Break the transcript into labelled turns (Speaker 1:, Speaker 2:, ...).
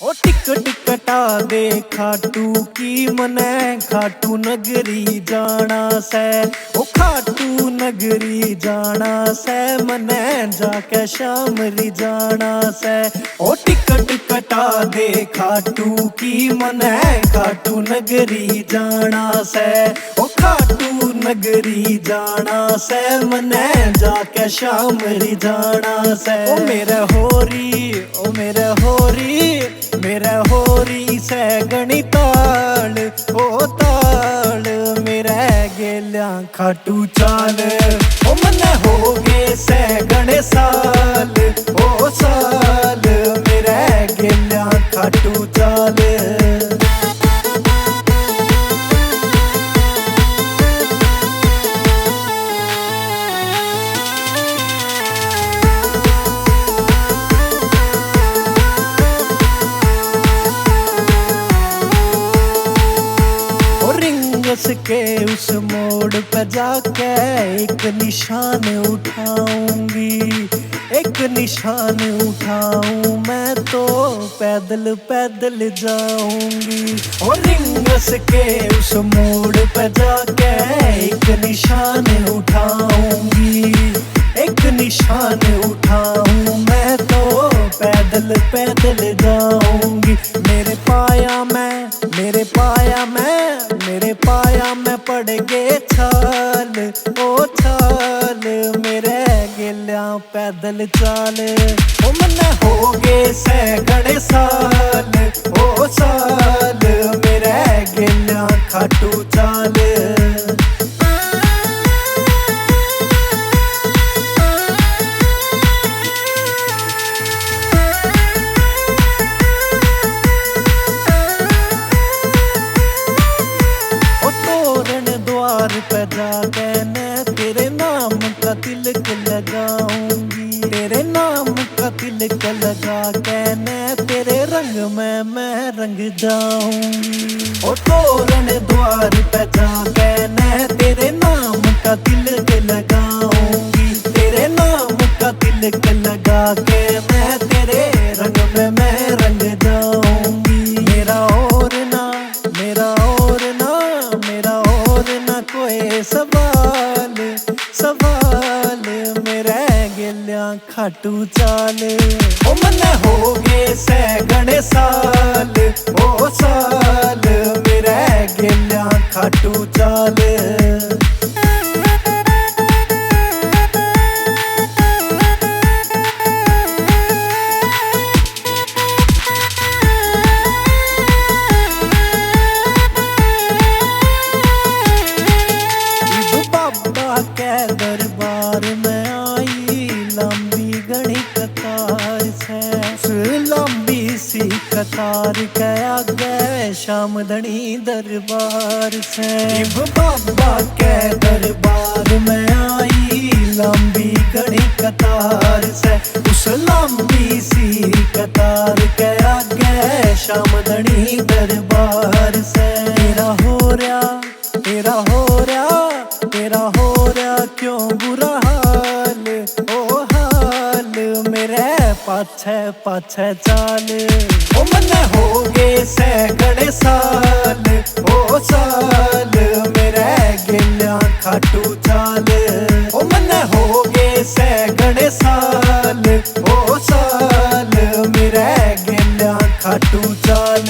Speaker 1: ओ ticket कटा दे खाटू की मने खाटू नगरी जाना से। ओ खाटू नगरी जाना से मने जाके शामरी जाना से। ओ टिकट कटा दे खाटू की मने खाटू नगरी जाना से। ओ खाटू नगरी जाना से मने जाके शामरी जाना से। ओ मेरे होरी ओ मेरे होरी मेरा होरी से गणिताल ओ ताल मेरा गेल्या खाटू चाल। ओ मने हो गे से गणे साल ओ साल मेरा गेल्या खाटू चाल। के उस मोड़ पर जाके एक निशान उठाऊंगी। एक निशान उठाऊं मैं तो पैदल पैदल जाऊंगी। और रिंगस के उस मोड़ पर जाके एक निशान उठाऊंगी। एक निशान उठाऊं मैं तो पैदल पैदल जाऊंगी। मेरे पाया में पड़ गए छाल ओ छाल मेरे गेल्या पैदल चाल। ओ मने हो गए से गणे साल ओ साल मेरे गेल्या खाटू चाल। पे जाके मैं तेरे नाम का तिलक लगाऊंगी। तेरे नाम का तिलक लगा के मैं तेरे रंग में मैं रंग जाऊंगी। ओ तोरण द्वार पे जाके मैं तेरे नाम का तिलक लगाऊंगी। तेरे नाम का तिलक लगा के मैं तेरे रंग में मैं रंग जाऊंगी। मेरा और ना मेरा और ना मेरा और ना कोई सवाल सवाल मेरे गेल्या खाटू चाल। ओ मने हो गे से गणे साल ओ साल मेरे गेल्या खाटू चाल। के दरबार में आई लंबी घनी कतार से। लंबी सी कतार के आगे शामदनी दरबार से। बाबा के दरबार में आई लंबी घनी कतार से। उस लंबी सी कतार के आगे शामदनी दरबार से। तेरा हो रहा तेरा हो रहा तेरा हो रहा क्यों बुरा हाल ओ हाल मेरे पाछे पाछे चाल। ओ मने हो गे से गणे साल ओ साल मेरे गेल्या खाटू चाल। ओ मने हो गे से गणे साल ओ साल मेरे गेल्या खाटू चाल।